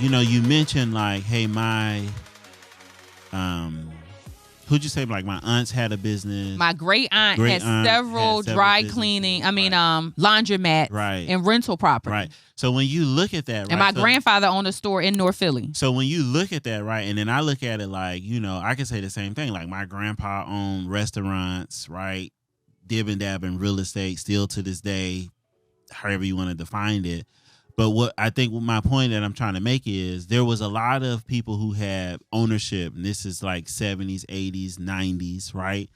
you mentioned like, hey, my who'd you say, like my aunts had a business? My great aunt had several dry cleaning, laundromat and rental property. Right. So when you look at that, right, and my grandfather owned a store in North Philly. So when you look at that, right, and then I look at it like, I can say the same thing. Like my grandpa owned restaurants, right, dib and dab in real estate, still to this day, however you want to define it. But what I think my point that I'm trying to make is there was a lot of people who had ownership, and this is like 70s, 80s, 90s, right?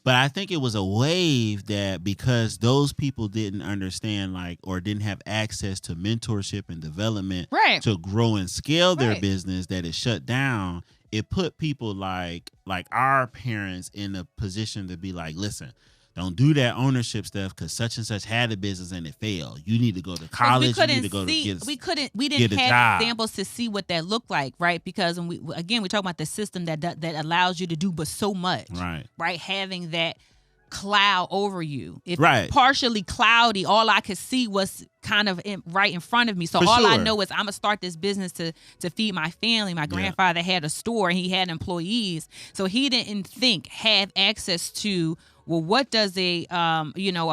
But I think it was a wave that because those people didn't understand or didn't have access to mentorship and development to grow and scale their business, that it shut down. It put people like our parents in a position to be like, listen, don't do that ownership stuff because such and such had a business and it failed. You need to go to college. You need to go to get we didn't have examples to see what that looked like, right? Because we talk about the system that allows you to do but so much, right? Having that cloud over you. If partially cloudy, all I could see was kind of right in front of me. So I know is I'm gonna start this business to feed my family. My grandfather had a store and he had employees, so he didn't have access to, well, what does a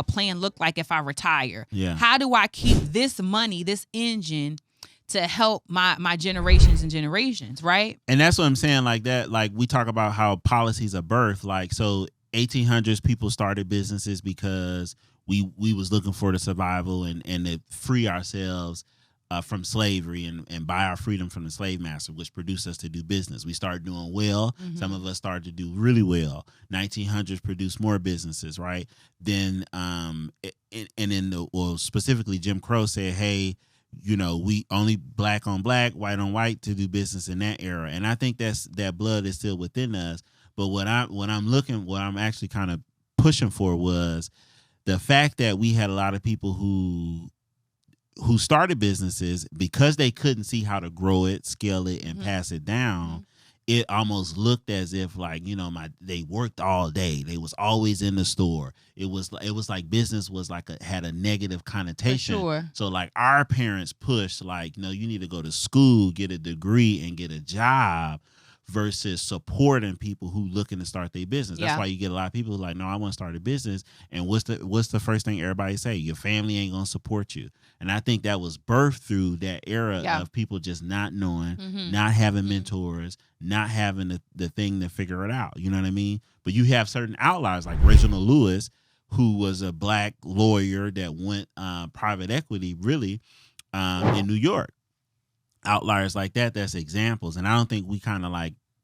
plan look like if I retire? Yeah. How do I keep this money, this engine, to help my generations and generations, right? And that's what I'm saying, like that. Like we talk about how policies are birthed. Like, so 1800s people started businesses because we was looking for the survival and to free ourselves from slavery and buy our freedom from the slave master, which produced us to do business. We started doing well. Mm-hmm. Some of us started to do really well. 1900s produced more businesses, right? Then, specifically Jim Crow said, hey, we only black on black, white on white to do business in that era. And I think that blood is still within us. But what I'm actually kind of pushing for was the fact that we had a lot of people who started businesses because they couldn't see how to grow it, scale it, and pass it down. Mm-hmm. It almost looked as if they worked all day. They was always in the store. It was like business was had a negative connotation. For sure. So like our parents pushed you need to go to school, get a degree, and get a job, versus supporting people who looking to start their business. That's why you get a lot of people who like, no, I want to start a business. And what's the first thing everybody say? Your family ain't gonna support you. And I think that was birthed through that era of people just not knowing, not having mentors, not having the thing to figure it out. You know what I mean? But you have certain outliers like Reginald Lewis, who was a black lawyer that went private equity really in New York. Outliers like that's examples. And I don't think we kind of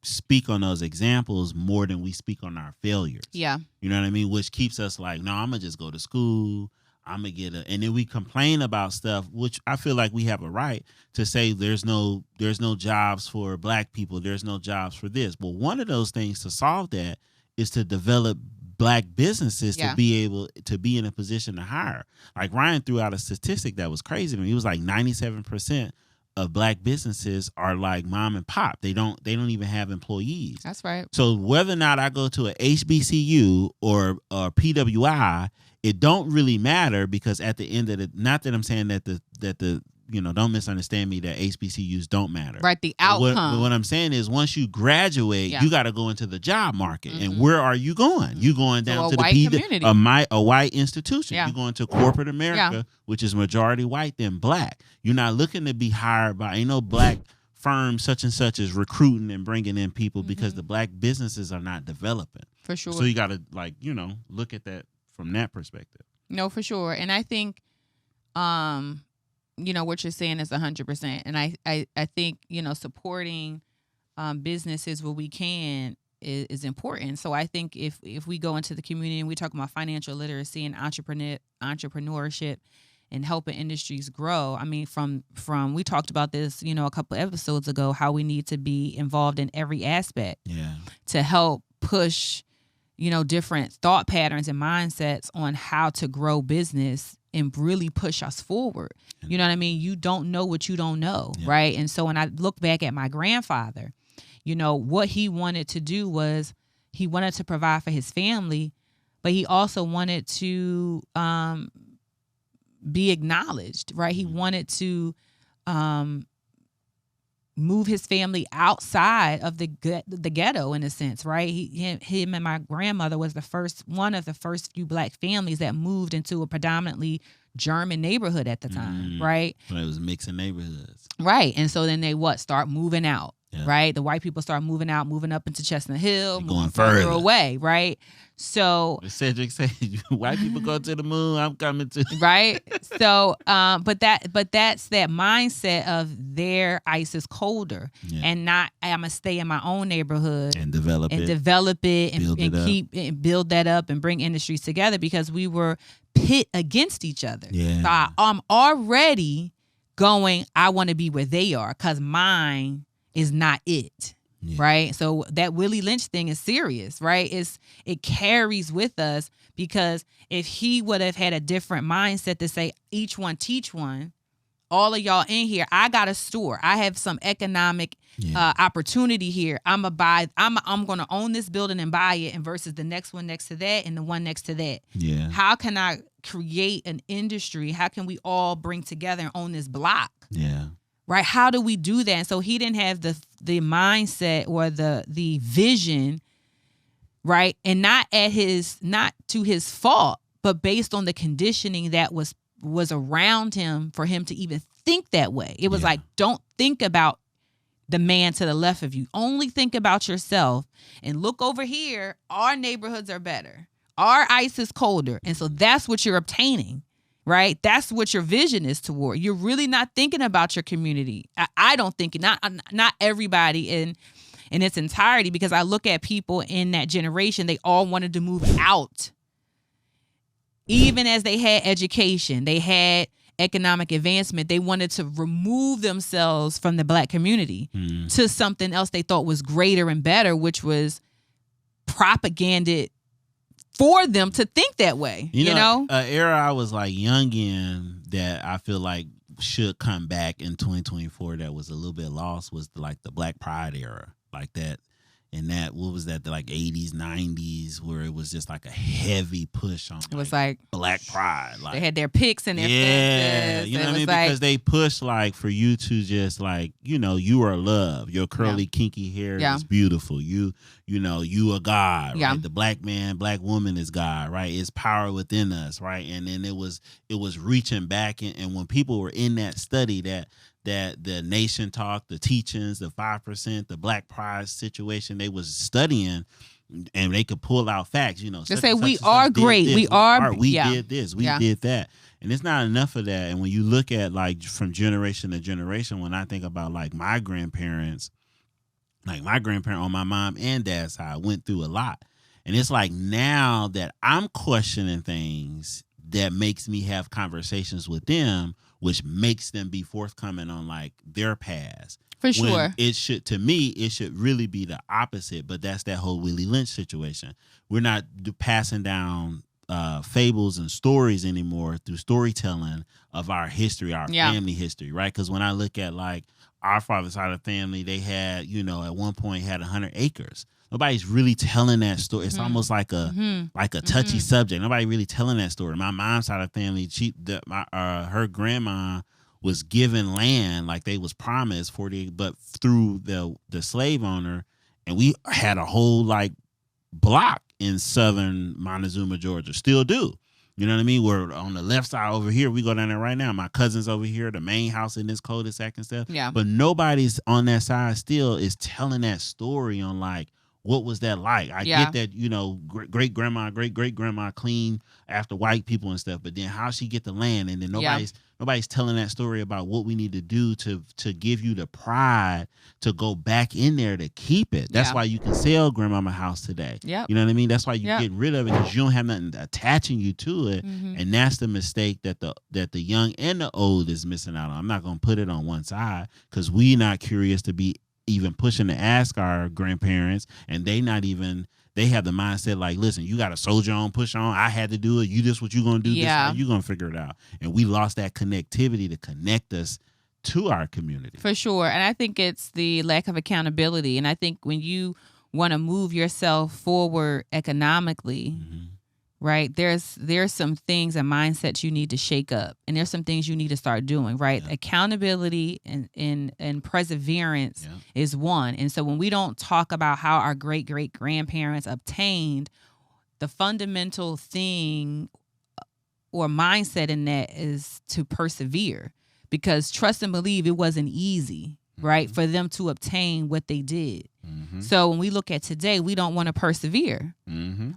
speak on those examples more than we speak on our failures. Yeah. You know what I mean? Which keeps us like, no, I'm going to just go to school. I'm going to and then we complain about stuff, which I feel like we have a right to say there's no jobs for black people. There's no jobs for this. But one of those things to solve that is to develop black businesses to be able to be in a position to hire. Like Ryan threw out a statistic that was crazy to me. It was like 97% of black businesses are like mom and pop. They don't even have employees. That's right. So whether or not I go to a HBCU or PWI, it don't really matter, because at the end of the, not that I'm saying that the don't misunderstand me, that HBCUs don't matter. Right, the outcome. What I'm saying is once you graduate, you got to go into the job market. Mm-hmm. And where are you going? You going down to the a white institution. You're going to corporate America, which is majority white than black. You're not looking to be hired by, ain't no black firm such and such is recruiting and bringing in people because the black businesses are not developing. For sure. So you got to look at that from that perspective. No, for sure. And I think, what you're saying is 100%. And I think, supporting businesses where we can is important. So I think if we go into the community and we talk about financial literacy and entrepreneurship and helping industries grow, I mean, from we talked about this, a couple episodes ago, how we need to be involved in every aspect to help push, different thought patterns and mindsets on how to grow business and really push us forward. You know what I mean? You don't know what you don't know, right? And so when I look back at my grandfather, what he wanted to do was he wanted to provide for his family, but he also wanted to be acknowledged, right? He wanted to move his family outside of the ghetto in a sense, right? Him and my grandmother was one of the first few black families that moved into a predominantly German neighborhood at the time, right? When it was mixing neighborhoods. Right. And so then they start moving out, Yeah. right? The white people start moving out, moving up into Chestnut Hill, Going moving further further away, right? So Cedric said, white people go to the moon, I'm coming to. right. So but that's that mindset of their ice is colder and not I'm gonna stay in my own neighborhood And develop it and build that up and bring industries together, because we were pit against each other. Yeah. So I'm already going, I want to be where they are because mine is not it. Yeah. Right. So that Willie Lynch thing is serious, right? It carries with us, because if he would have had a different mindset to say each one teach one, all of y'all in here, I got a store. I have some economic opportunity here. I'm going to own this building and buy it, and versus the next one next to that and the one next to that. Yeah. How can I create an industry? How can we all bring together and own this block? Yeah. Right? How do we do that? And so he didn't have the mindset or the vision, right? And not to his fault, but based on the conditioning that was around him for him to even think that way. It was like, don't think about the man to the left of you. Only think about yourself and look over here. Our neighborhoods are better. Our ice is colder. And so that's what you're obtaining. Right? That's what your vision is toward. You're really not thinking about your community. I don't think not everybody in its entirety, because I look at people in that generation, they all wanted to move out. Even as they had education, they had economic advancement, they wanted to remove themselves from the black community to something else they thought was greater and better, which was propaganded for them to think that way. You know? An era I was like young in that I feel like should come back in 2024 that was a little bit lost was like the Black Pride era. Like that, and that, what was that, the like 80s, 90s, where it was just like a heavy push on it was like Black Pride. Like, they had their pics and their fences. You know what I mean? Because they push like for you to just like, you are loved. Your curly, kinky hair is beautiful. You a God, right? The black man, black woman is God, right? It's power within us, right? And then it was reaching back, and when people were in that study that the nation talk, the teachings, the 5%, the Black Pride situation, they was studying, and they could pull out facts. They say we are great. We did this. We did that. And it's not enough of that. And when you look at like from generation to generation, when I think about like my grandparents on my mom and dad's side went through a lot. And it's like now that I'm questioning things that makes me have conversations with them, which makes them be forthcoming on like their past. For sure. It should really be the opposite, but that's that whole Willie Lynch situation. We're not passing down fables and stories anymore through storytelling of our history, our family history, right? Because when I look at like our father's side of the family, they had, at one point had 100 acres. Nobody's really telling that story. It's almost like a touchy subject. Nobody really telling that story. My mom's side of the family, her grandma was given land, like they was promised but through the slave owner, and we had a whole like block in southern Montezuma, Georgia. Still do. You know what I mean? We're on the left side over here. We go down there right now. My cousin's over here, the main house in this cul-de-sac and stuff. Yeah. But nobody's on that side still is telling that story on like, what was that like? I get that, great grandma cleaned after white people and stuff, but then how she get the land, and then nobody's telling that story about what we need to do to give you the pride to go back in there to keep it. That's why you can sell grandmama house today. Yep. You know what I mean? That's why you get rid of it, because you don't have nothing attaching you to it. Mm-hmm. And that's the mistake that the young and the old is missing out on. I'm not going to put it on one side, because we not curious to be even pushing to ask our grandparents, and they have the mindset like, listen, you got to soldier on, push on. I had to do it. You just what you going to do. Yeah. This, you going to figure it out. And we lost that connectivity to connect us to our community. For sure. And I think it's the lack of accountability. And I think when you want to move yourself forward economically, right? There's some things and mindsets you need to shake up, and there's some things you need to start doing, right? Yeah. Accountability and perseverance is one. And so when we don't talk about how our great-great-grandparents obtained, the fundamental thing or mindset in that is to persevere, because trust and believe it wasn't easy, right, for them to obtain what they did. So when we look at today, we don't want to persevere.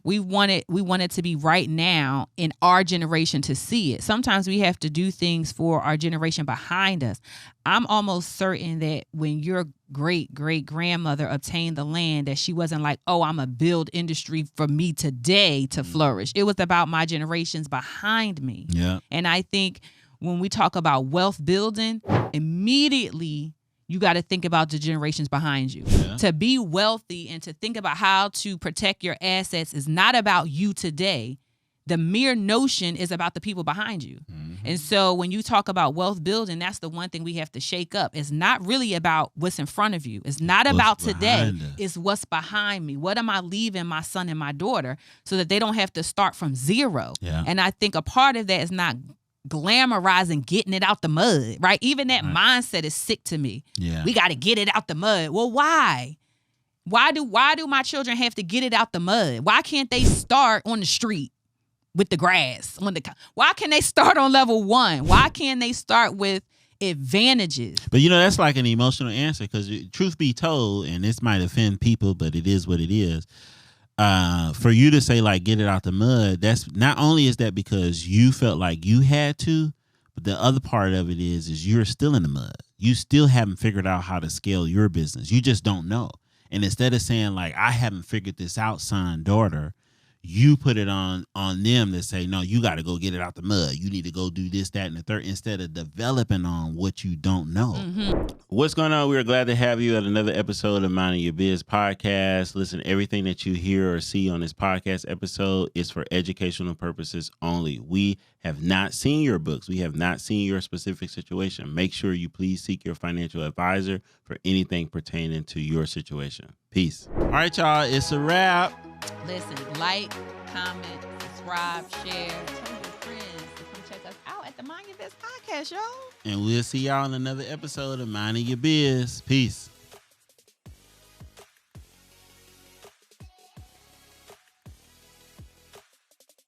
We want it to be right now in our generation to see it. Sometimes we have to do things for our generation behind us. I'm almost certain that when your great-great-grandmother obtained the land, that she wasn't like, oh, I'm a build industry for me today to flourish. It was about my generations behind me. Yeah. And I think when we talk about wealth building, immediately you got to think about the generations behind you. Yeah. To be wealthy and to think about how to protect your assets is not about you today. The mere notion is about the people behind you. And so when you talk about wealth building, that's the one thing we have to shake up. It's not really about what's in front of you. It's not about today. It's what's behind me. What am I leaving my son and my daughter so that they don't have to start from zero? Yeah. And I think a part of that is not glamorizing getting it out the mud, right? Even that mindset is sick to me. Yeah. We got to get it out the mud. Well, why? Why do my children have to get it out the mud? Why can't they start on the street with the grass? Why can they start on level 1? Why can't they start with advantages? But that's like an emotional answer, because truth be told, and this might offend people, but it is what it is. For you to say like get it out the mud, that's not only is that because you felt like you had to, but the other part of it is you're still in the mud. You still haven't figured out how to scale your business. You just don't know. And instead of saying like, I haven't figured this out, son, daughter, you put it on them to say, no, you got to go get it out the mud. You need to go do this, that, and the third, instead of developing on what you don't know. What's going on? We're glad to have you at another episode of Minding Your Biz podcast. Listen, everything that you hear or see on this podcast episode is for educational purposes only. We have not seen your books. We have not seen your specific situation. Make sure you please seek your financial advisor for anything pertaining to your situation. Peace. All right, y'all, it's a wrap. Listen, like, comment, subscribe, share, tell your friends to come check us out at the Mind Your Biz podcast, y'all. And we'll see y'all in another episode of Minding Your Biz. Peace.